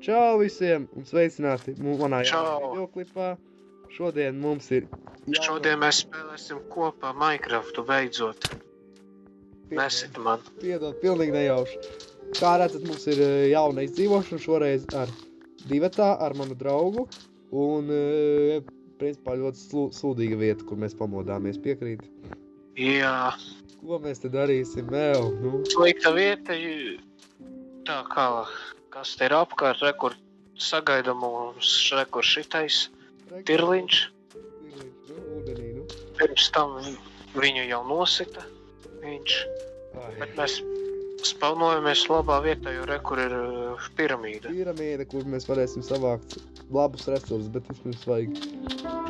Čau visiem un sveicināti manā jaunajā Čau! videoklipā. Šodien mums ir Šodien mēs spēlēsim kopā Minecraftu beidzot. Nesit man. Piedod, pilnīgi nejauši. Kā redzat, mums ir jauna izdzīvošana šoreiz ar divatā, ar manu draugu. Un, principā, ļoti sūdīga vieta, kur mēs pamodāmies, piekrīt. Jā. Ko mēs te darīsim, Ev? Nu? Slikta vieta, tā kā, kas te ir apkārt, rekur sagaida mums, rekur šitais tirliņš. Ūdenī, nu. Pirms tam viņu jau nosita, viņš. Bet mēs spawnojamies labā vietā, jo rekur ir piramīda. Piramīda, kur mēs varēsim savākt labus resursus, bet vispirms vajag.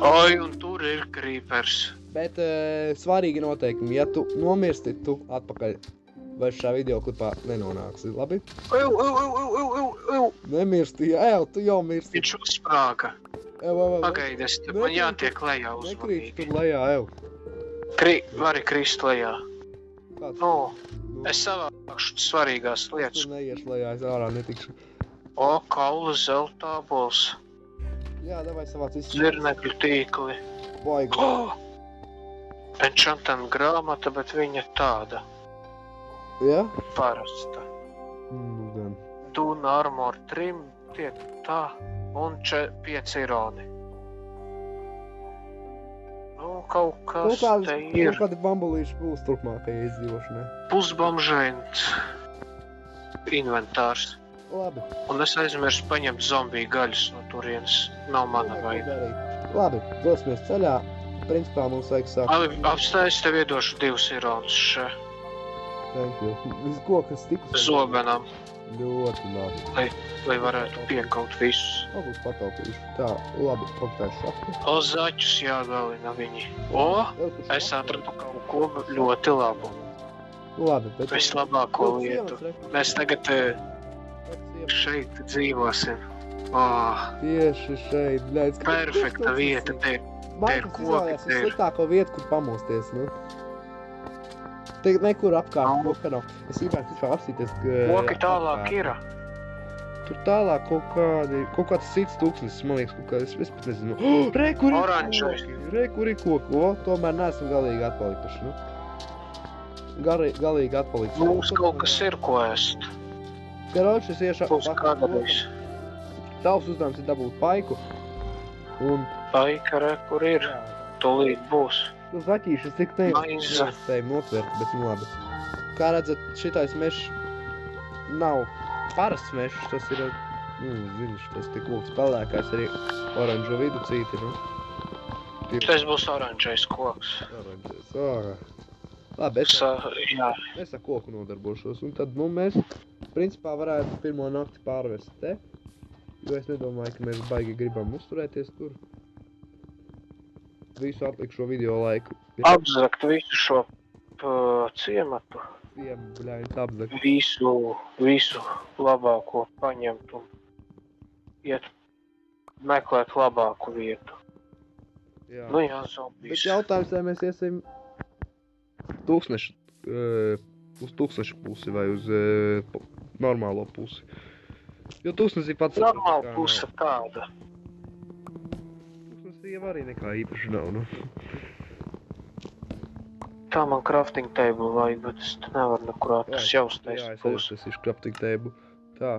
Oi, un tur ir creepers. Bet svarīgi noteikumi, ja tu nomirsti, tu atpakaļ vairs šā videoklipā nenonāksi, labi? Nemirsti, Ev, tu jau mirsti. Viņš uzsprāga. Ev. Pagaidies, man jātiek lejā Nekrīt uzmanīgi. tur lejā, Ev. Vari krist lejā. Kāds? Nu, es savākšu svarīgās lietas. Tur neiešu lejā, es ārā netikšu. O, kaula zelta ābols, Jā, davai savāc visu. zirnekļu tīkli. Baigi. Oh! Enchantan grāmata, bet viņa tāda, Ja? parasta. Nu, gan. Dune armor trim, tiek tā, un 5 ironi. Nu, kaut kas te ir. Kādi bambulīši būs turpmākajai izdzīvošanai. Pusbomžains inventārs. Labi. Un es aizmirsu paņemt zombiju gaļas no turienes. Nav mana vaina. Labi, dosimies ceļā. Principā mums vajag sākt. Labi, apstājas tev iedošu 2 ironus še Thank you. Visu kokas tikus. zobenam, Ļoti labi. lai varētu piekaut visus. Varbūt pataupīšu. Tā, labi, paktāju šahtu. O, zaķus jāgalina viņi. O, es atradu kaut ko ļoti labu. Labi, bet... Vislabāko lietu. Mēs tagad šeit dzīvosim. O, Tieši šeit, bļēc. perfekta vieta, te ir Maikas koki, izvēlējās te ir. sliktāko vietu, kur pamosties, nu. Te nekur apkārt, koka nav. Es gribētu vispār apsīties, ka... koki tālāk ir. Tur tālāk kaut kāds cits tūkstnesis, man liekas, kaut kāds, es pat nezinu. Oh, re, kur ir Oranžais. koki? Re, kur ir koki? O, tomēr neesam galīgi atpalikuši, nu. Galīgi atpalikuši. Mums kaut kas ir, ko ēst. Karoči, es iešu Būs kādreiz. Tavs uzdevums ir dabūt paiku. Un... Paika, re, kur ir. Tūlīt būs. Nu, zaķīšas tik Maize. nevarēju nosvērt, bet nu labi. Kā redzat, šitais mešs nav parasts mešs, tas ir, ziniš, tas tik lūks pelēkais arī oranžo viducīti, nu. Tas būs oranžais koks. Oranžais, Labi, Jā. es ar koku nodarbošos, un tad, nu, mēs, principā, varētu pirmo nakti pārvest te, jo es nedomāju, ka mēs baigi gribam uzturēties tur. Visu atlikšo video laiku. Apzakt visu šo ciematu. Bļains apzakt. Visu labāko paņemt un iet meklēt labāku vietu. Jā. Nu jā, Bet zombijas. jautājums, vai mēs iesim uz tūkstneša pusi vai uz normālo pusi. Jo tūkstnesī pats... Normāla puse kāda. Tūkstnesī jau arī nekā īpaši nav, nu. Tā man crafting table vajag, bet es te nevaru nekurāt. Tas jau Jā, steist es būs. aiztaisīšu crafting table. Tā.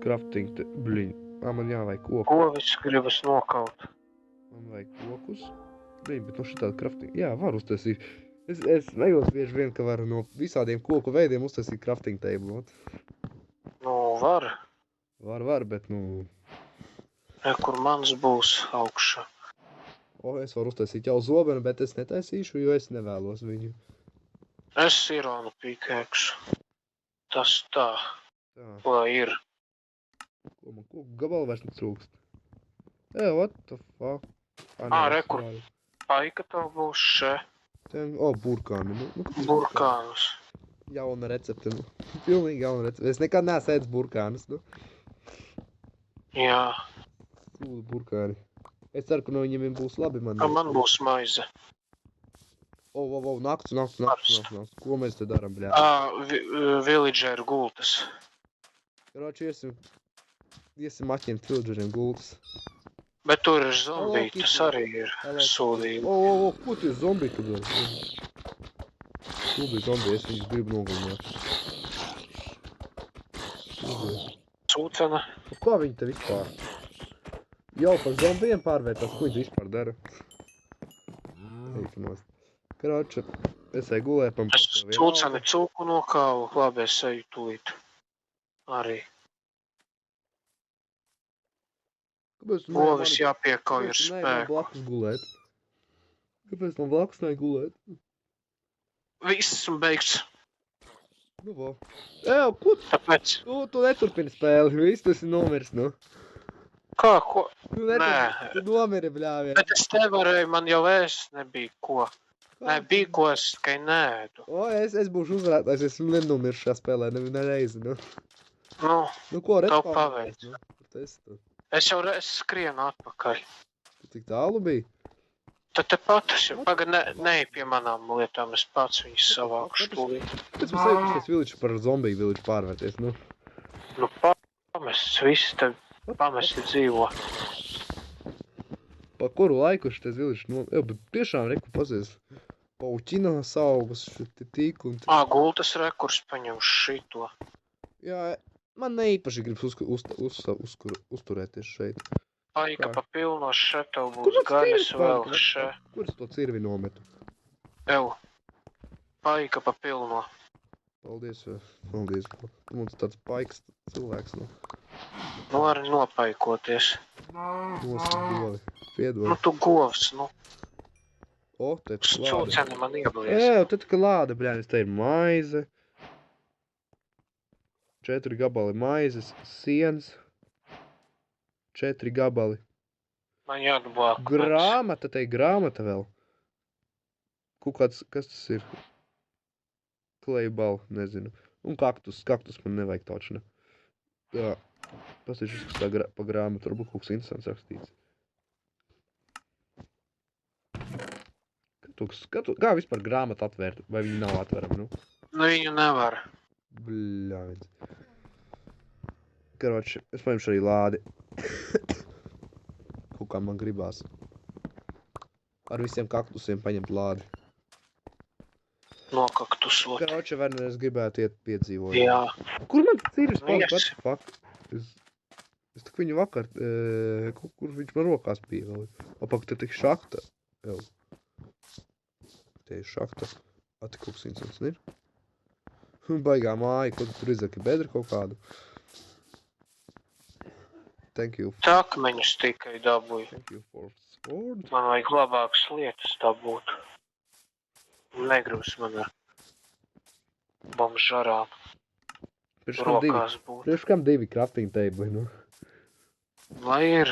Crafting table. Bliņ. Man jāvajag koku. Ko viss gribas nokaut? Man vajag kokus. Bliņ, bet no šitāda crafting... Jā, var uztaisīt. Es nejūtu bieži vien, ka varu no visādiem koku veidiem uztaisīt crafting table. Nu, var. Var, bet, nu... Kur mans būs augšā. Es varu uztaisīt jau zobenu, bet es netaisīšu, jo es nevēlos viņu. Es ironu pikēkšu. Tas tā, Tā, lai ir. ko man koku gabalu vairs netrūkst. What the fuck? Rekur. Paika tev būs še. Burkāni. Kāpēc Burkānus. Jauna recepte, nu. Pilnīgi jauna recepte. Es nekad neesmu ēdis burkānus, nu. Jā. Sūdu burkāni. Es ceru, ka no viņiem būs labi, man. Man būs maize. Nakts. Ko mēs te daram, bļā? Villageru gultas. Karoči, iesim iesim atņemt villageriem gultas. Bet tur ir zombiji, Hello, tas Kitty. arī ir sūdība. O, ko tu esi zombiji tu dari? Tu biji zombiji, es viņus gribu nogalināt. Sūcena. Kā viņi te vispār? Jau par zombijiem pārvērtās, ko viņi vispār dara? Eiknos. Kroča, es eju gulēt, Es sūceni cūku nokāvu, labi, es eju tūlīt. Arī. Govis jāpiekauj ar spēku. spēku. Blakus gulēt. Kāpēc man blakus nevar gulēt? Viss un beigts. Nu, vo. Ko tu? Tāpēc. Tu neturpini spēli, viss tas ir nomirs, nu. Kā, ko? Nē. Tu nomiri, bļāvies. Bet es nevarēju, man jau nebija ko. Nebija ko, es tikai nēdu. Es būšu uzvarētājs, es nenomiršu šā spēlē, nevienā reizi, nu. Nu, ko, tev paveic. Nu, es jau skrienu atpakaļ. Tu tik tālu biji? Tad tepat es jau pagad neej pie manām lietām, es pats viņus savāku stūlīt. Pēc mums eju šis village par zombiju village pārvērties, nu. Nu, pamests, viss te pamesti dzīvo. Pa kuru laiku šitais village bet tiešām reku pazies. Pauķinās augus, šiti tīku un... Gultas rekurs paņem šito. Jā, man neīpaši gribas uzturēties šeit. Paika pa pilno še, tev būs gaļas vēl še. Kur es to cirvi nometu? Paika pa pilno. Paldies. Mums tāds paiks cilvēks, nu. Nu, arī nopaikoties. Nosagovi. Piedod. Nu, tu govs, nu. Te tu lāde. Sūceni man ieblies. Te tu ka lāde, bļānis, te ir maize. 4 gabali maizes, siens. 4 gabali. Man jāatblāk. Grāmata, te ir grāmata vēl. Kas tas ir? Klejbal, nezinu. Un kaktus man nevajag taču, ne? Jā. Pasīšu, kas tā pa grāmatu, varbūt kaut kas interesants rakstīts. Kā vispār grāmatu atvērt? Vai viņi nav atverami, nu? Nu, viņu nevar. Bļāviens. Karoči, es paņemšu arī lādi. Kaut kā man gribās. Ar visiem kaktusiem paņemt lādi. Nokaktusot. Karoči, vai es gribētu iet piedzīvot? Jā. Kur man cirvis palika? What the fuck? Es tak viņu vakar, kur viņš man rokās bija vēl. Apak, te tik šakta. Jau. Te ir šakta. Ati kaut kas interesants, ir? Baigā māja, ko tu tur izaki bedri kaut kādu. Thank you. Takmeņus tikai dabūju. Thank you for sword. Man vajag labākas lietas dabūt. Negribas man ar bombžarām rokās būt. Priekš kam 2 crafting table, nu? Lai ir,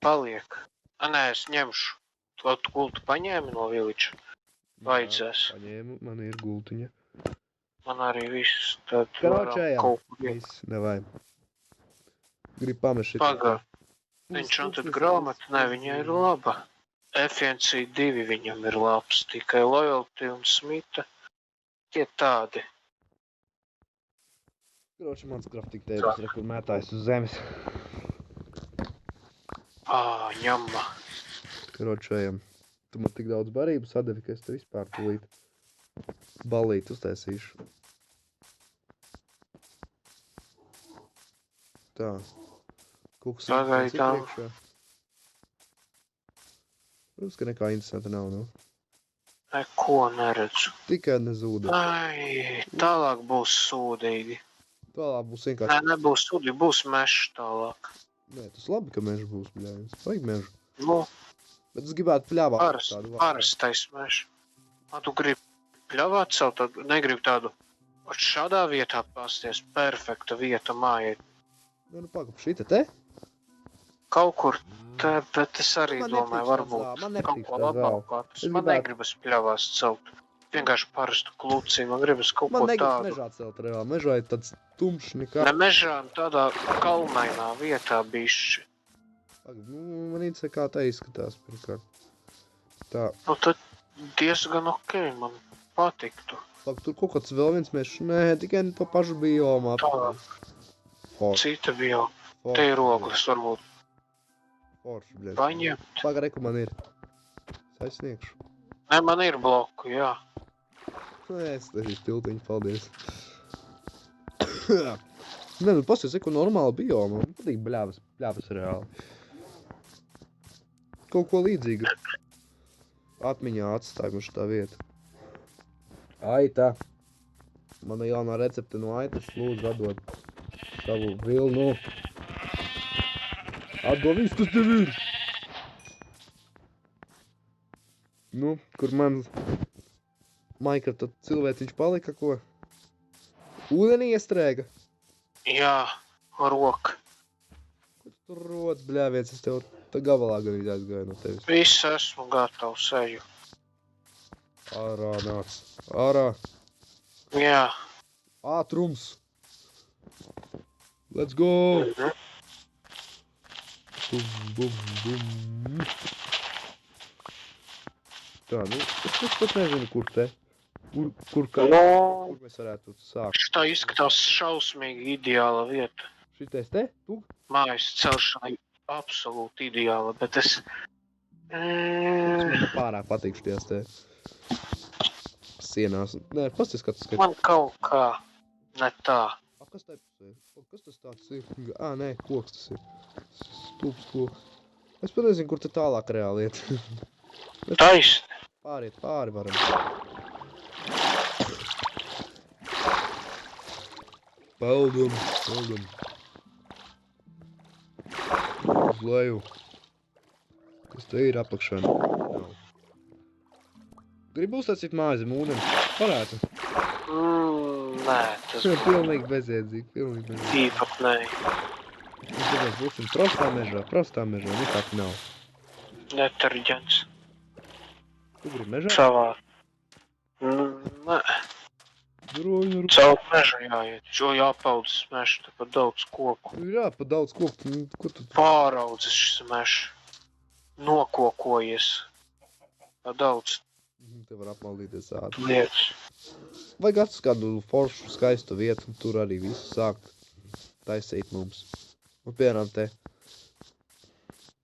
paliek. Nē, es ņemšu. Tu gultu paņēmi no village? Vajadzēs. Paņēmu, man ir gultiņa. Man arī viss, tad Karočējām. kaut kur iet. Viss, nevajag. Grib pamest šitā. Pagā. Viņš un tad grāmata, ne, viņa ir laba. FNC2 viņam ir labs, tikai Loyalty un Smita. Tie tādi. Karoči, mans crafting tables, kur mētājas uz zemes. Ņemma. Karočējām. Tu man tik daudz barību sadevi, ka es te vispār tūlīt balīt uztaisīšu. Tā. Kaut kas interesants ir priekšā. Protams, ka nekā interesanta nav, nu. Neko neredzu. Tikai nezūda. Tālāk būs sūdīgi. Tālāk būs vienkārši... Nē, nebūs sūdīgi, būs mešs tālāk. Nē, tas labi, ka mežs būs, bļājums. Vajag mežu. Nu, bet es gribētu pļāvāt tādu vārdu. Parastais mešs. Tu gribi pļāvāt savu, tad negribi tādu šādā vietā pasties. Perfekta vieta mājai. Nu, pagaid, šita te? Kaut kur te, bet es arī domāju, varbūt kaut ko labāk. Man negribas pļāvās celt. Vienkārši parastu kluci, man gribas kaut ko tādu. Man negribas mežā celt reāli. Mežā ir tāds tumšs nekā. Ne mežā, tādā kalnainā vietā bišķi. Man interesē, kā tā izskatās pirmkārt. Tā. Nu tad diezgan okei, man patiktu. Tur kaut kāds vēl viens mežs. Nē, tikai pa pašu biomā. Tā. Cita bioma. Te ir ogles, varbūt. Forši, bļet. Paņemt. Pagari, ka man ir. Es aizsniegšu. Ne, man ir bloku, jā. Es taisīšu tiltiņu, paldies. Ne, nu pasties, ko normāli bioma. Man patīk bļāvas reāli. Kaut ko līdzīgu. Atmiņā atstājuši tā vieta. Aita. Mana jaunā recepte no aitas, lūdzu, atdod savu vilnu. Atdod visu, kas tev ir. Nu, kur man Minecraft cilvēciņš palika, ko? Ūdenī iestrēga. Jā, roka. Kur tu tur rodas, bļāviens, es tev tā gabalā gan aizgāju no tevis. Viss esmu gatavs, eju. Ārā nāc. Ārā. Jā. Ātrums. Let's go. Bum, bum, bum. Tā, nu, es pat nezinu, kur te. Kur mēs varētu sākt. Šitā izskatās šausmīgi ideāla vieta. Šitais te? Tu? Mājas celšanai absolūti ideāla, bet es... Man pārāk patīk šities te sienās. Nē, pasties, kā tas skaits. Man kaut kā ne tā. Kas tai pusē? Kas tas tāds ir? Nē, koks tas ir. Stūps koks. Es pat nezinu, kur te tālāk reāli iet. Taisni. Pāriet pāri varam. Peldam. Uz leju. Kas te ir apakšā? Nav. Gribu uztaisīt māju zem ūdeni? Varētu. Nē, tas būs Pilnīgi bezjēdzīgi, īpatnēji. Mēs tagad būsim prostā mežā, nekāk nav. Deterģents. Tu gribi mežā? Savā. Nē. Droši. Caur mežu jāiet. Jo jāpaudzes mežu, tāpat daudz koku. Jā, pa daudz koku. Ko tu? Pāraudzes šis mežs. Nokokojies. Pa daudz Te var apmaldīties ātri. lietas. Vajag atrast kādu foršu, skaistu vietu, un tur arī visu sākt taisīt mums. Un piemēram te.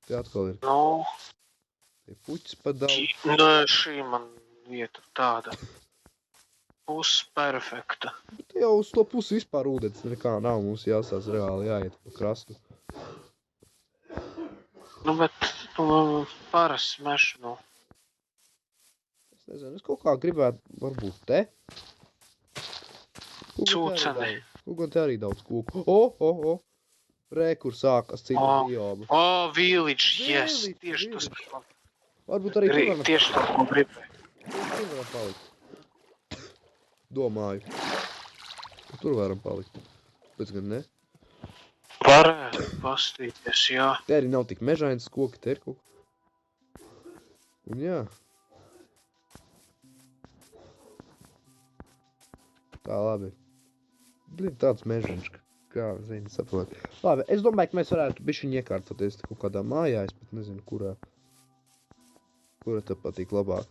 Te atkal ir. Nu, Te puķis pa daudz. nē, šī man vieta tāda. Perfekta. Bet te jau uz to pusi vispār ūdens nekā nav. Mums jāsās reāli jāiet pa krastu. Nu, bet parasts mežs, nu. Es nezinu, es kaut kā gribētu, varbūt te. Cūcenī. Gan te arī daudz koku. O! Re, kur sākas cita bioma. O, village, yes. Village, Tieši tas, village. kas man Varbūt arī tur varam tieši tas, ko gribēju. Tur varam palikt. Domāju. Ka tur varam palikt. Pēc gan ne. Varētu pastīties, jā. Te arī nav tik mežains koki, te ir kaut. Un jā. Tā, labi. Blin, tāds mežains, kā zini, saprot. Labi, es domāju, ka mēs varētu bišķiņ iekārtoties kaut kādā mājā, es pat nezinu, kurā. Kura te patīk labāk.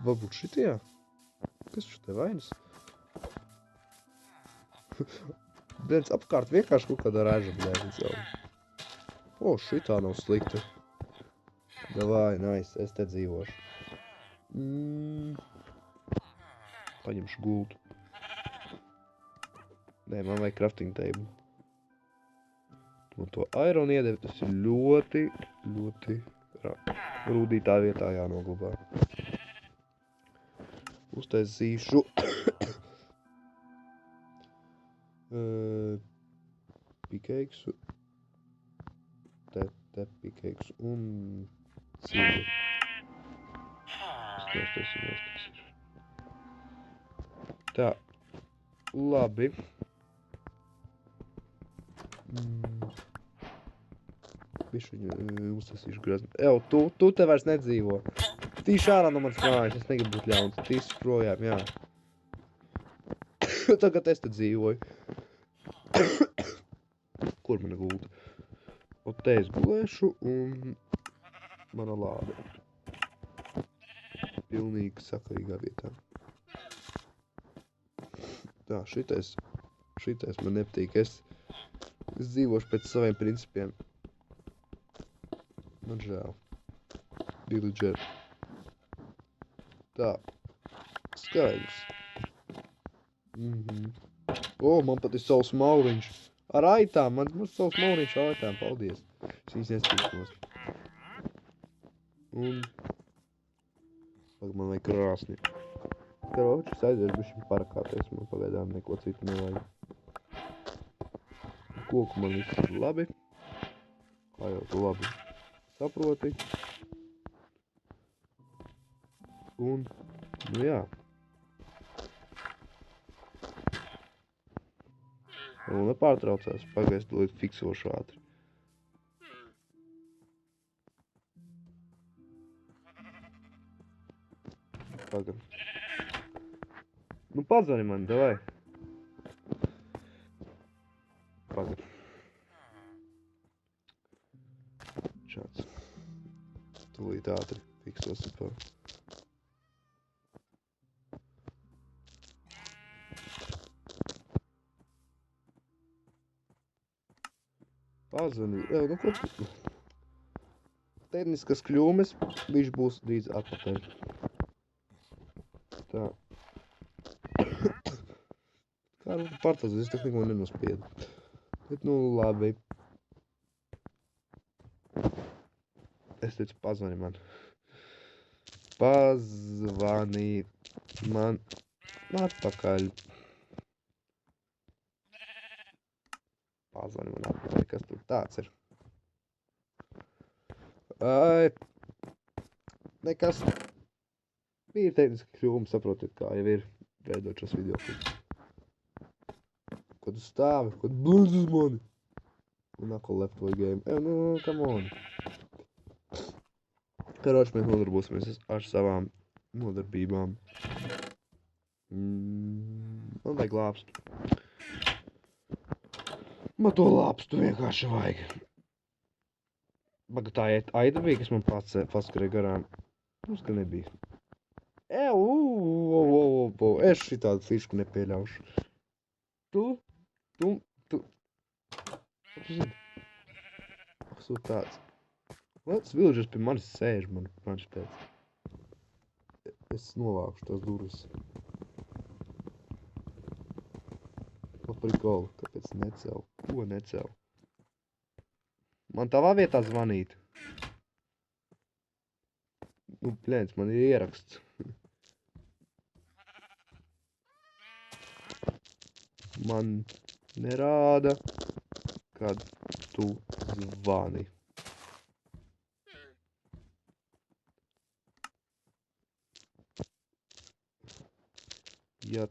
Varbūt šitajā? Kas šitie vainas? Viens apkārt vienkārši kaut kādā raža, bļēdz jau. O, šitā nav slikta. Davai, nice, es te dzīvošu. Paņemšu gultu. Nē, man vajag crafting table. Un to iron iedevi, tas ir ļoti rūdītā vietā jānoglabā. Uztaisīšu pikeiksu, te pikeiksu un silvi. Es neuztaisīšu. Tā, labi. Bišķiņu uztaisīšu grazni. Ew, tu te vairs nedzīvo. Tīši ārā no manas mājas, es negribu būt ļauns. Tīši projām, jā. Tagad es te dzīvoju. Kur mana gulta? Un te es gulēšu un mana lāde. Pilnīgi sakarīgā vietā. Tā, šitais Šitais man nepatīk. Es dzīvošu pēc saviem principiem. Man žēl. Villager. Tā. Skaidrs. Man pat ir savs mauriņš. Ar aitām. Man savs mauriņš ar aitām. Paldies. Es viņas nespīkos. Un... Man vajag krāsni. Karoči, aizvērš bišķi parakāties. Man pagaidām neko citu nevajag. Koku man viss ir labi. Kā jau tu labi saproti. Un, nu jā. Un nepārtraucās, pagaist līdz fiksošu ātri. Pagad. Nu padzvani man, davai. Pagad. Šāds. Tūlīt ātri fiksosim par. Pazvani. Nu ko tu? Tehniskas kļūmes, viņš būs drīz atpakaļ. Tā. Kā nu pārtazis, es tak neko nenospiedu. Bet nu labi. Es teicu, pazvani man. Pazvani man atpakaļ. Pazvani man atpakaļ, kas tur tāds ir. Ai. Nekas. Bija tehniski kļūmi, saprotiet, kā jau ir veidot šos video klipus. Kad tu stāvi, kad blūdz uz mani. Un nako left way game. Nu, come on. Karoči, mēs nodarbosimies ar savām nodarbībām. Man vajag lāpstu. Man to lāpstu vienkārši vajag. Baga tā aida bija, kas man paskarēja garām. Mums, ka nebija. Es šitādu fišku nepieļaušu. Tu zini. Sūt tāds. Tas villagers pie manis sēž, man špēc. Es novākšu tās durvis. Prikolu, kāpēc necēlu? Ko necēlu? Man tavā vietā zvanīt. Nu, pļēns, man ir ieraksts. Man nerāda, kad tu zvani. Ja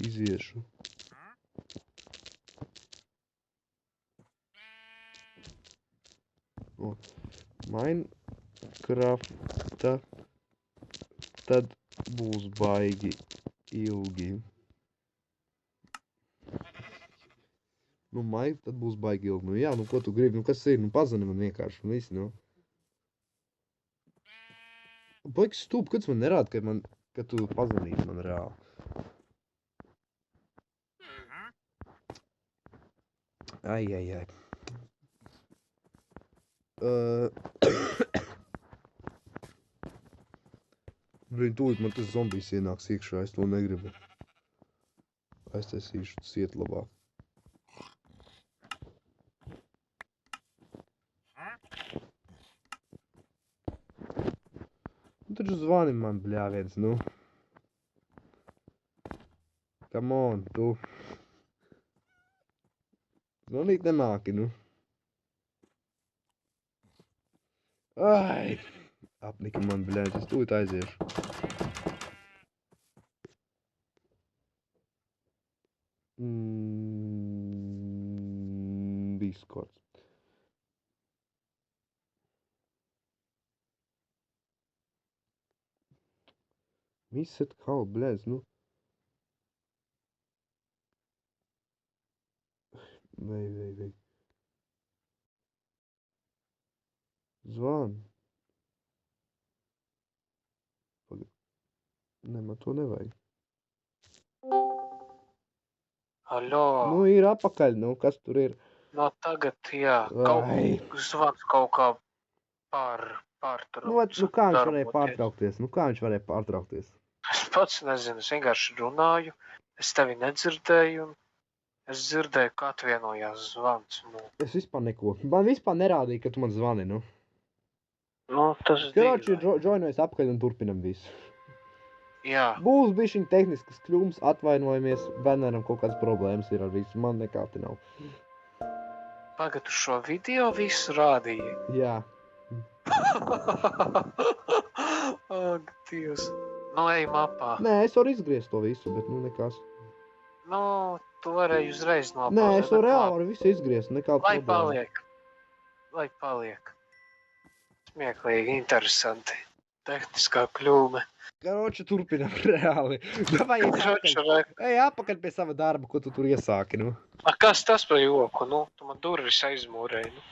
iziešu. Minecrafta tad būs baigi ilgi. Nu, tad būs baigi ilgi. Nu, jā, nu, ko tu gribi? Nu, kas ir? Nu, pazani man vienkārši. Un visi, nu. Baigi stūp, kāds man nerāda, ka tu pazanīsi man reāli. Ai. Brīn, tūlīt man tas zombijs ienāks iekšā, es to negribu. Aiztaisīšu ciet labāk. Nu, taču zvani man, bļāviens, nu. Come on, tu. Zvanīt nemāki, nu. Ai! Apnika man, bļāviens, es tūlīt aiziešu. Discords. Viss atkal, bļāviens, nu. Vei. Zvan. Ne, man to nevajag. Aļo. Nu, ir apakaļ, nu, kas tur ir? No tagad, jā, Vai. zvans kaut kā pārtraukts. Nu, kā viņš varēja pārtraukties? Nu, kā viņš varēja pārtraukties? Es pats nezinu, es vienkārši runāju, es tevi nedzirdēju, un es dzirdēju, kā atvienojās zvans. Nu, Es vispār neko. Man vispār nerādīja, ka tu man zvani, nu. Tas Karoči, joinojas apakaļ un turpinam visu. Jā. Būs bišķiņ tehniskas kļūmes, atvainojamies, bērnēram kaut kādas problēmas ir ar visu, man nekā te nav. Pagad uz šo video visu rādīja. Jā. Ak, Dievs. Nu, ej mapā. Nē, es varu izgriezt to visu, bet nu nekas. Nu, tu varēji uzreiz nopauzēt. Nē, es varu reāli visu izgriezt, nekāda Lai problēma. paliek. Smieklīgi, interesanti. Tehniskā kļūme. Karoči, turpinam reāli. Davai, ej apakaļ pie sava darba, ko tu tur iesāki, nu. Kas tas par joku? Nu, tu man durvis aizmūrēji. Nu.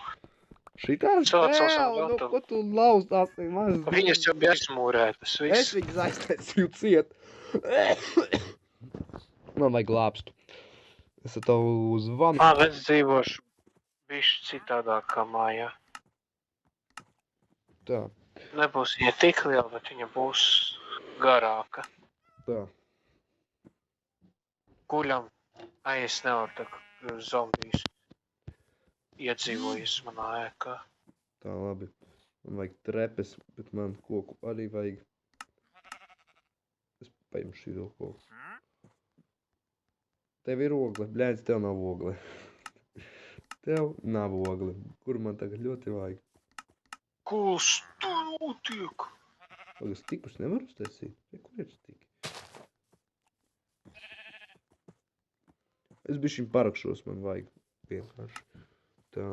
Šitās reāli, nu, ko tu laustās? Viņas jau bija aizmūrētas, viss. Es viņas aiztaisīju ciet. Man vajag glābstu. Es ar tavu zvanu. Es dzīvošu bišķi citādākā mājā. Tā. Nebūs viņa tik liela, bet viņa būs garāka. Tā. Guļam. Es nevaru tā kā zombijs iedzīvojas manā ēkā. Tā, labi. Man vajag trepes, bet man koku arī vajag. Es paņemšu šī koku. Tev ir ogle. Bļēdz, tev nav ogle. Tev nav ogle. Kur man tagad ļoti vajag? Kas tur notiek? Pagaid, stikus nevar uztaisīt? Kur ir stiki? Es bišķiņ parakšos, man vajag vienkārši. Tā.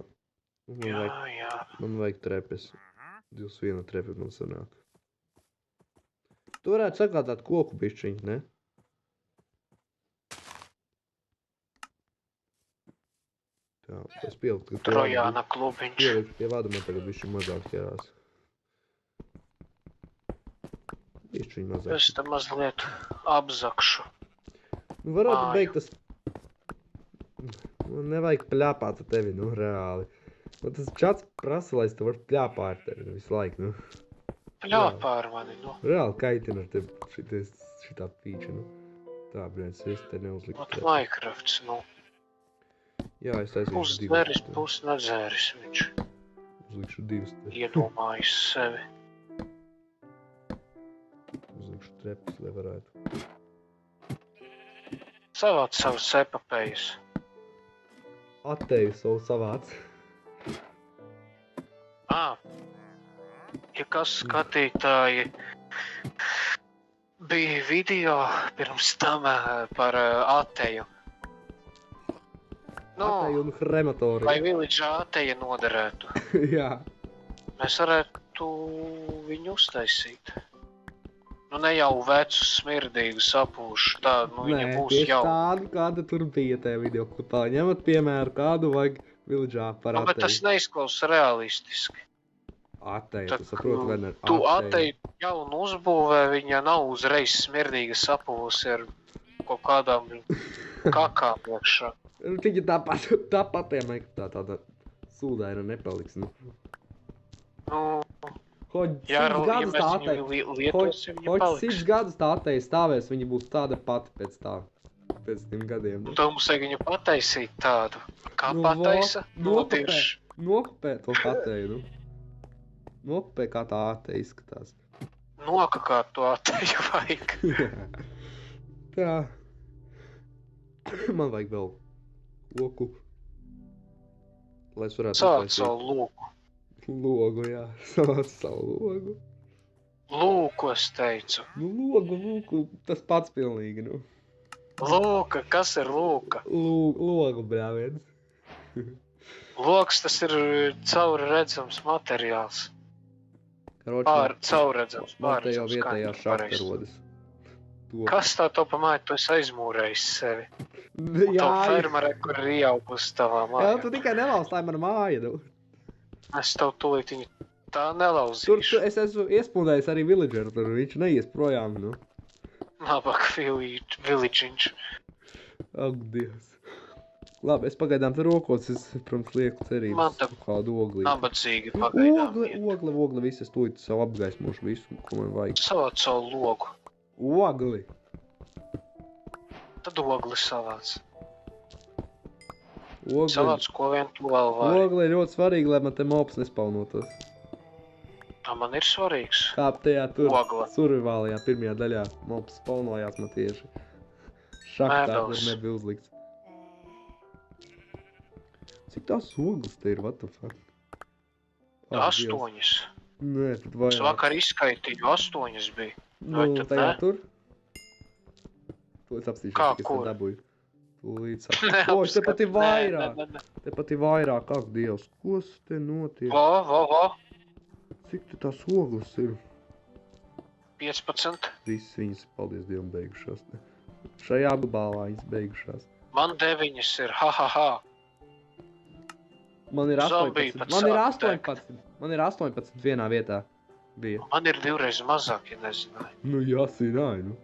Jā. Man vajag trepes. 21 trepe man sanāk. Tu varētu sagādāt koku bišķiņ, ne? Tā, es pieliku. Trojāna klubiņš. Pieliku pie vada, man tagad bišķiņ mazāk ķerās. Bišķiņ mazāk. Es te mazliet apzakšu. Nu, varētu beigt tas... Man nevajag pļāpāt ar tevi, nu, reāli. Man tas čats prasa, lai es te varu pļāpā ar tevi visu laiku, nu. Pļāpā ar mani, nu. Reāli kaitina ar tevi šitā pīča, nu. Tā, brēc, es te neuzliku. Ot Minecrafts, nu. Jā, es aizlikšu Pus divas. dzeris, pus nedzēris viņš. Uzlikšu divas te. Iedomājis sevi. Uzlikšu trepus, lai varētu. Savāc savas epapējas. Atteju savu savāc. Ja kas skatītāji bija video pirms tam par ateju. Atteju un krematoriju. Vai village ateja noderētu? Jā. Mēs varētu viņu uztaisīt. Nu ne jau vecu, smirdīgu, sapūšu, tādu, nu viņa būs jau. Nē, tieši tādu, kāda tur bija tajā video klipā. Ņemat piemēru, kādu vajag villageā par bet tas neizklausās realistiski. Ateju, tu saproti, vai ne? Tu ateju jaunu uzbūvē, viņa nav uzreiz smirdīga sapūsi ar kaut kādām kakām iekšā. Viņa tāpat tāda sūdaina nepaliks, nu. Ja mēs viņu lietosim, viņa paliks. Hoģ 100 gadus tā ateja stāvēs, viņa būs tāda pati pēc tiem gadiem. Un tev mums vajag viņu pataisīt tādu. Kā pataisa? Nokopē to ateju, nu. Nokopē, kā tā ateja izskatās. Nokakāt to ateju vajag. Tā. Man vajag vēl loku. Lai es varētu Savāc savu loku. Logu, jā. Savāc savu logu. Lūku, es teicu. Nu, logu, tas pats pilnīgi, nu. Lūka, kas ir lūka? Logu, bļāviens. Loks, tas ir cauri redzams materiāls. Cauri redzams, man te jau vietējā šakta rodas. Kas tā to pamāja, tu esi aizmūrējis sevi? Jā, to fermere, kur ir ieaugus tavā mājā. Jā, tu tikai nelaustāji mana māja, nu. Es tev tūlīt viņu tā nelauzīšu. Tur es esmu iespūdējis arī villageru, tur viņš neies projām, nu. Nabaga village'iņš. Ak, Dievs. Labi, es pagaidām te rokos, es, protams, lieku cerības. Man te kādu oglī. nabadzīgi pagaidām. Ogle, visu es tūlīt savu apgaismošu visu, ko man vajag. Savāc savu logu. Ogli! Tad ogli savāc. Ogli. Savāc, ko vien tu vēl vari. Ogli ir ļoti svarīgi, lai man te mops nespaunotos. Tā man ir svarīgs. Kā tajā tur Ogla. survivālajā pirmajā daļā mops spaunojās man tieši. Šaktā, kur Mēbeles. nebija uzlikts. Cik tās ogles te ir, what the fuck? Ak, Dievs. 8. Nē, tad Es vajag. vakar izskaitīju, 8 bija. Nu, vai tad tajā ne? tur? Tūlīt apstīšos, Kā, cik es kur? te dabūju. Tūlīt sap. O, te pat ir vairāk. Nē. Te pat ir vairāk, ak, Dievs. Ko te notiek? Vo. Cik te tās ogles ir? 15. Visas viņas, paldies Dievam, beigušās. Šajā apgabalā viņas beigušās. Man 9 ir, ha. Man ir Zombiji 18. pat Man ir sāk degt. 18. Man ir 18 vienā vietā. Bija. Man ir 2 mazāk, ja nezināju. Nu, jāsīnāja, nu.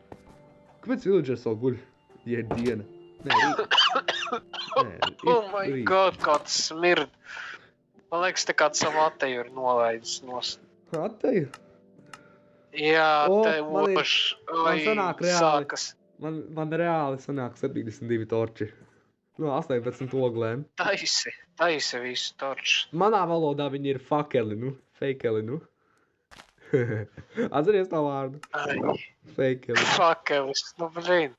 Kāpēc villagers vēl guļ? Ja ir diena. Nē, rīt. Nē, Oh my rīt. god, kā tas smird. Man liekas, te kāds savu ateju ir nolaidis nost. Atteju. Jā, O, te man ir- oš. man sanāk reāli. Sākas. Man reāli sanāk 72 torči. No 18 oglēm. Taisi visu torču. Manā valodā viņi ir fakeli, nu. Feikeli, nu. Atceries tā vārdu? Ai, Feikeli. fakelis, nu blin.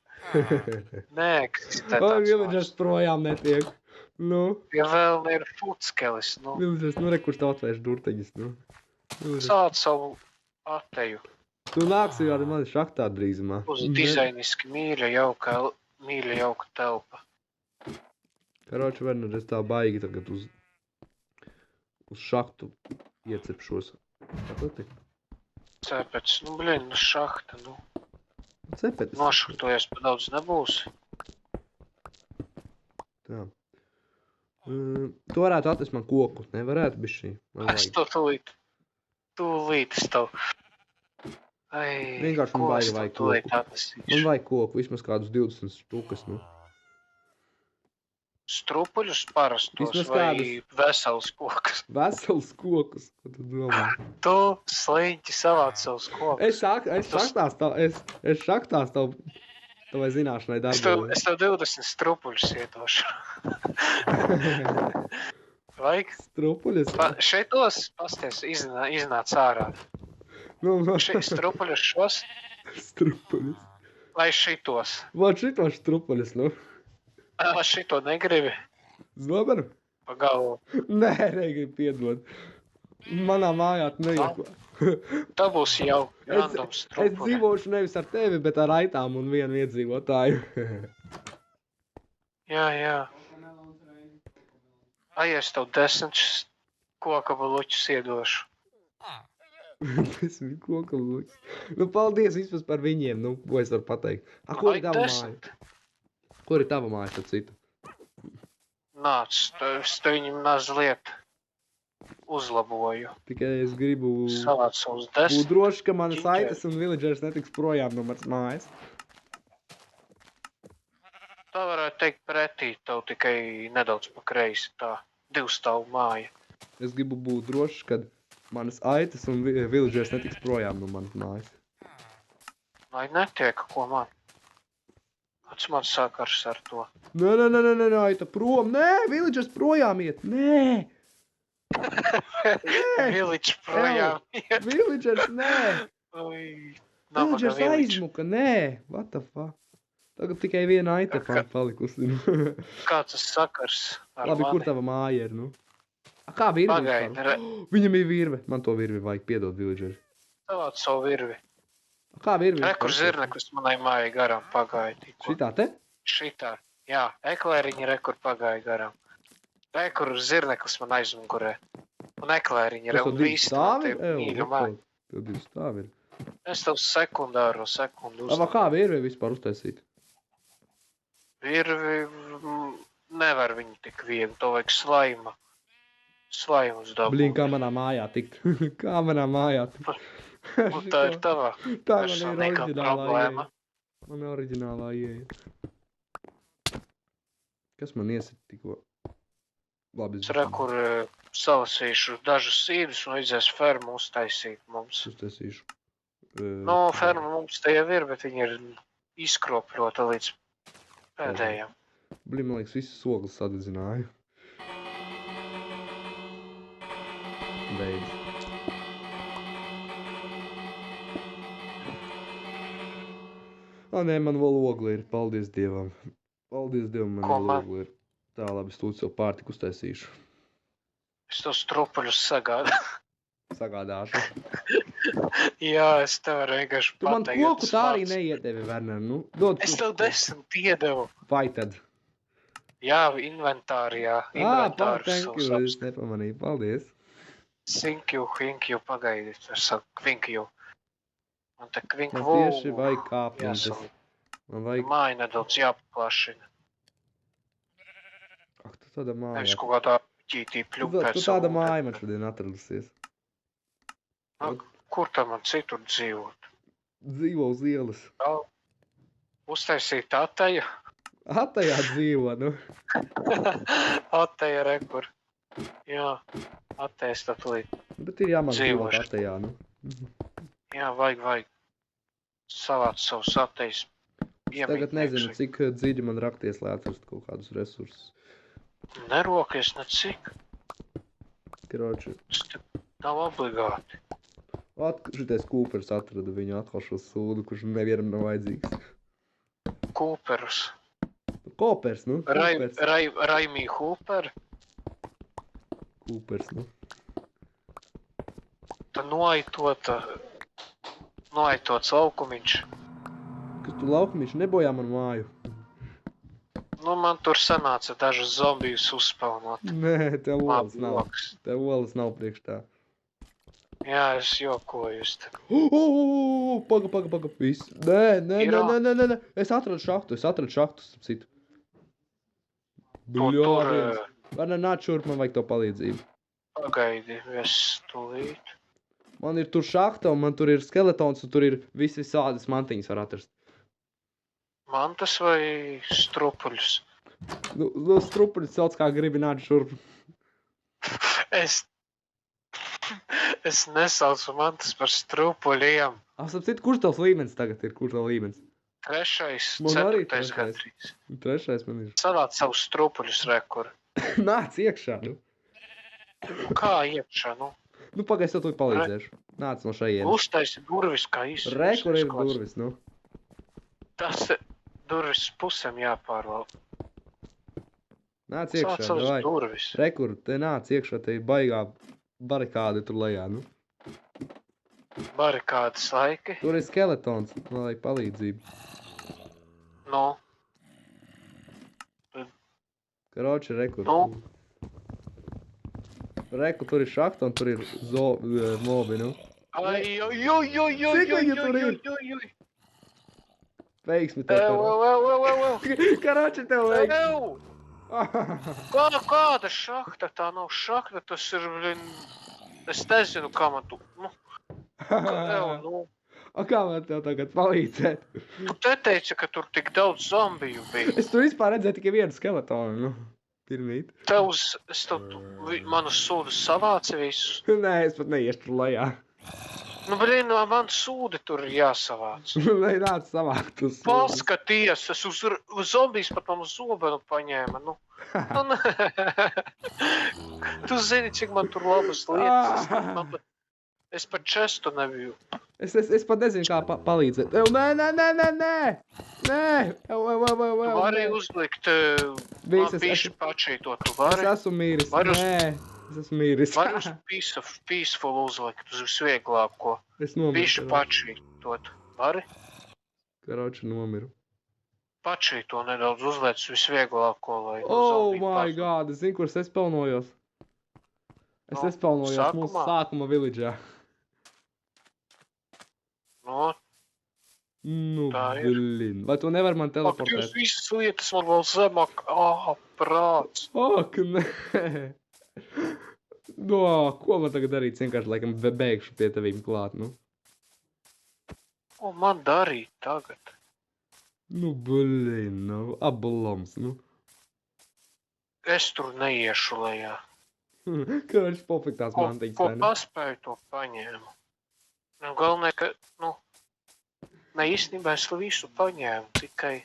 Nē, kas te O, tāds villagers vārds. projām netiek. Nu, Ja vēl ir futskelis, nu. villagers, nu, re, kurš tev atvērš durteņus, nu. Villagers. Sāc savu ateju. Tu nāksi ar mani šaktā drīzumā. Uz dizainiski mīļa jauka telpa. Karoči, var nu, es tā baigi tagad uz šaktu iecepšos. Saprati? Cēpēc, nu blin, nu šahta, nu. Cepetis. Nošaktojies pa daudz nebūs. Tā. Tu varētu atvest man koku, nevarētu bišķī? Man Es vajag. to tūlīt es tev. Ai, Vienkārši man ko baigi es tev vajag tūlīt koku. Man atnesīšu? vajag koku, vismaz kādus 20 štukas, nu. Strupuļus parastos Vismaz vai vesels kokus? Vesels kokus, ko tu domā? Tu sliņķi savāc savus kokus. Es šaktās tavai zināšanai Es tev darboju. 20 strupuļus iedošu. Vajag? Strupuļus? Šeitos, pasties, iznāc ārā. Nu, Strupuļus šos strupuļus. vai šitos? Vot šito strupuļus, nu. Vai šito negribi? Zoberu? Pa galvu. Nē, negribu piedot. Manā mājā tu neieko. Tā būs jau random Es strupuļi. dzīvošu nevis ar tevi, bet ar aitām un vienu iedzīvotāju. Jā. Ai, es tev 10 koka baluķus iedošu. 10 koka lūks. Nu, paldies vismaz par viņiem, nu, ko es varu pateikt. Kur ir Vajag tava 10. māja? Kur ir tava māja, tad citu? Nāc, es te viņu mazliet uzlaboju. Tikai es gribu Savāc savus būt 10. droši, ka manas Ģiņģeri. aitas un villagers netiks projām no manas mājas. Tā varētu teikt pretī, tev tikai nedaudz pa kreisi tā. 2 stāvu māja. Es gribu būt drošs, ka manas aitas un villagers netiks projām no manas mājas. Vai netiek, ko man? Kāds man sakars ar to? Nē, aita prom. Nē, villagers projām iet. Nē, Village projām. villagers, nē. Ui, nabaga Villagers village. aizmuka, nē. What the fuck? Tagad tikai viena aita palikusi. Nu. Kāds tas sakars ar Labi, kur mani? tava māja ir, nu? Kā virve? Pagaidi, re- Viņam ir virve. Man to virvi vajag, piedod, villageri. Savāc savu virvi. Kā virve? Rekur zirneklis manai mājai garām pagāja tikko. Šitā te? Šitā. Jā, eklēriņi rekur pagāja garām. Rekur zirneklis man aizmugurē. Un eklēriņi Tas re, tev un 2 visi no stāvi? tev mīļu māju. Tev 2 stāvi ir. Es tev sekundu Ava, kā virve vispār uztaisīt? Virvi nevar viņu tik viegli, to vajag slaima. Slaimus dabūt. Blīn, kā manā mājā tikt? Kā manā mājā tikt? Un tā ir tavā Tā man ir personīgā oriģinālā problēma. ideja. Man ir oriģinālā ieeja. Kas man iesit tikko? Labi, Es redzu, kur salasīšu dažus sīdus un aizies fermu uztaisīt mums. Uztaisīšu. Nu, ferma mums te jau ir, bet viņi ir izkropļota līdz pēdējiem. Blin, man liekas, visas ogles sadedzināju. Beidz. Nē, man vēl ogli ir. Paldies Dievam. Paldies Dievam, man vēl ogli ir. Tā, labi, es tūlīt sev pārtiku uztaisīšu. Es tos strupuļus Sagādāšu. Jā, es tev vienkārši tu man koku tā arī neiedevi, Werner. Nu, dod es tev 10 iedevu. Vai tad? Jā, inventārijā. Thank you, es nepamanīju. Paldies. Thank you, pagaidīt. Es saku, thank you. Man te kvink Man tieši vajag kāpnes. Man vajag... Māja nedaudz jāpaplašina. Ak, tu tāda māja. Nevis kaut kādā ķītī pļupēt. Tu tāda māja man šodien atradusies. Kur tā man citur dzīvot? Dzīvo uz ielas. Uztaisīt Ateja. Atejā dzīvo, nu. Ateja rekur. Jā, Atejas tad līdz. Bet ir jāmāk dzīvot Atejā, nu. Jā, vajag. Savāc savus Atejas. Tagad nezinu, cik dziļi man rakties, lai atrastu kaut kādus resursus. Nerokies ne cik. Kroči. Nav obligāti. Šitais Kūpers atrada viņu atkal šo sūdu, kurš nevienam nav vajadzīgs. Kūpers. Kūpers, nu. Raimī Hūper. Kūpers, nu. Tā noaitots laukumiņš. Kas tu laukumiņš nebojā man māju? Nu, man tur sanāca dažas zombijus uzspaunot. Nē, tev olas nav. Tev olas nav priekš tā. Jā, es jokoju. Paga. Viss. Nē. Es atradu šahtu, starp citu. Bļoviens. Varna nāc šurp, man vajag to palīdzību. Pagaidi, es tūlīt. Man ir tur šahta, un man tur ir skeletons, un tur ir visādas mantiņas var atrast. Mantas vai strupuļus? Nu, strupuļus sauc kā gribi nāc šurp. Es nesaucu mantas par strupuļiem. Starp citu, kurš tavs līmenis tagad ir? Kurš tav līmenis? 3., Man arī 4. gandrīz. 3. man ir. Savāc savus strupuļus rekur. Nāc iekšā, nu. Kā iekšā, nu? Nu, pagaid, es tev tūlīt palīdzēšu. Nāc no šajienes. Uztaisi durvis kā īsti. Rekur ir durvis, nu. Tas durvis pusēm jāpārvalda. Nāc iekšā, savas davai. durvis. Rekur, te nāc iekšā, te baigā barikādi tur lejā, nu. Barikādas laiki. Tur ir skeletons, man vajag palīdzību. Nu. Karoči, rekur. Nu. Reku, tur ir šahta un tur ir mobi, nu. Ai. Cik viņi tur ir? Veiksmi tev, Karoči. Karoči, tev veiksmi. Kāda šahta? Tā nav šahta, tas ir, es nezinu, kā man tu, nu. Kā man tev tagad palīdzēt? Tu te teici, ka tur tik daudz zombiju bija. Es tur vispār redzēju tikai vienu skeletonu, nu. Pirmīt. Es tev manus sūdus savāci visus. Nē, es pat neiešu tur lejā. Nu, blin, man sūdi tur ir jāsavāc. Nē, nāc savākt uz sūdi. Paskaties, es uz zombijas pat man uz zobenu paņēma, nu. Tu zini, cik man tur labas lietas. Es pat čestu nebiju. Es pat nezinu, kā palīdzēt. Nē! Tu vari uzlikt man bišķi pačīto, tu vari? Es esmu mīris, nē. Es esmu mīris. Vari uz peaceful uzlikt, uz visvieglāko. Es nomiru. Bišķi pačītot, vari? Karoči, nomiru. Pačīto nedaudz uzliec visvieglāko, lai... Oh my god, es zinu, kur es espelnojos. Es espelnojos mūsu sākuma village'ā. Nu, blin. Vai tu nevar man teleportēt? Ak, jūs visas lietas man vēl zemāk. Prāts. Ak, nē. No, ko man tagad darīt? Vienkārši, laikam, beigšu pie tevīm klāt, nu. Ko man darīt tagad? Nu, blin, nu, abalams, nu. Es tur neiešu lejā. Karš pofektās mantīgs, Ko vai ne? paspēju, to paņēmu. Nu, galvenais, ka, ne īstenībā es visu paņēmu, tikai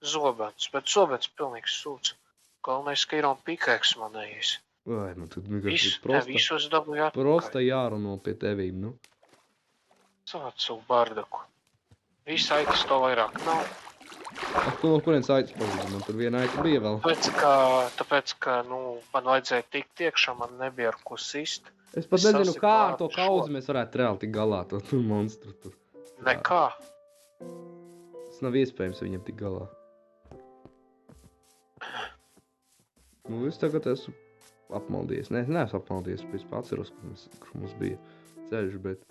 zobens, bet zobens pilnīgs sūds. Galvenais, ka ir un pikēks manējis. Vai, man tad vienkārši Visus dabūju atpakaļ. prosta jārunā pie tevīm, nu. Sāc savu bardaku. Viss aitas to vairāk nav. Tu no kurienes aitas palīdzi? Man tur viena aita bija vēl. Tāpēc, ka man vajadzēja tikt iekšā, man nebija ar ko sist. Es pat nezinu, sasiku kā ar to ārpu kaudzi mēs varētu reāli tik galā, to monstru tur. Nekā. Tas nav iespējams viņam tik galā. Nu, es tagad esmu apmaldies. Nē, es neesmu apmaldies, es atceros, kur mums bija ceļš, bet...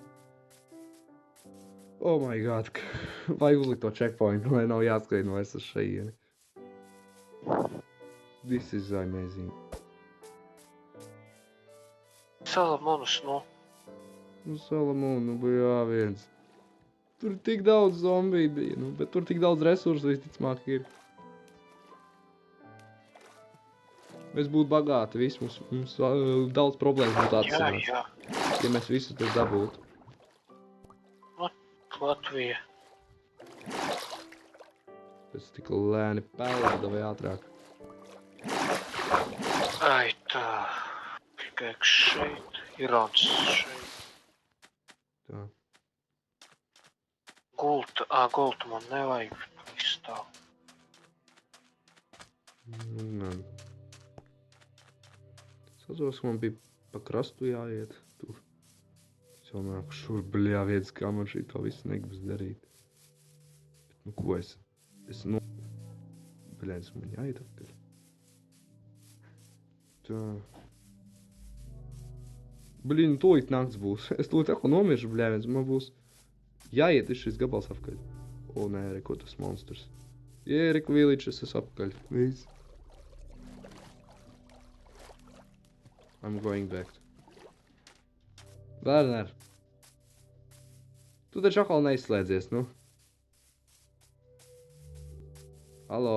Oh my god, vajag uzlikt to checkpointu, lai nav jāskrien vairs uz šeieni. This is amazing. Salamonus, Nu, Salamonu bija jāviens. Tur tik daudz zombiju bija, nu, bet tur tik daudz resursu visticamāk ir. Mēs būtu bagāti, mums daudz problēmas būtu atsināts. Jā. Ja mēs visu te dabūtu. Latvija. Pēc tik lēni pelēda vai ātrāk. Ai tā. Pikēks šeit. Irons šeit. Tā. Gultu man nevajag. Izstāv. Es atceros, ka man bija pa krastu jāiet tur. Es jau nāku šur, bļā, vietas, kā man šito visu negribas darīt. Bet, nu, ko es bļā, es man jāiet atpakaļ. Tā. Bļin, tūlīt nakts būs. Es tūlīt ako nomiršu, bļā, man būs jāiet šis gabals apkaļ. O, nē, reko tas monstrs. Jē, reku vīlīčs, es apkaļ. Viss. I'm going back. Werner. Tu taču atkal neizslēdzies, nu? Halo?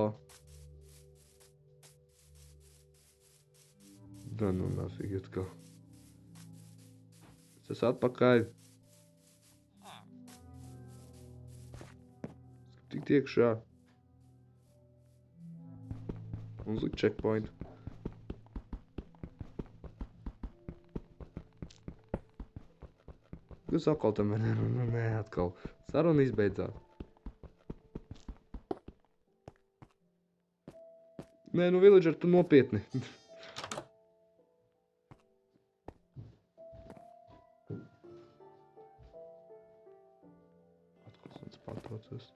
Da, nu, nafig atkal. Es esmu atpakaļ. Tikt iekšā. Uzlikt checkpoint. Kas atkal tam ir? Nē, atkal. Saruna izbeidzās. Nē, nu, Villager, tu nopietni. Atkal sāc pārtraucies.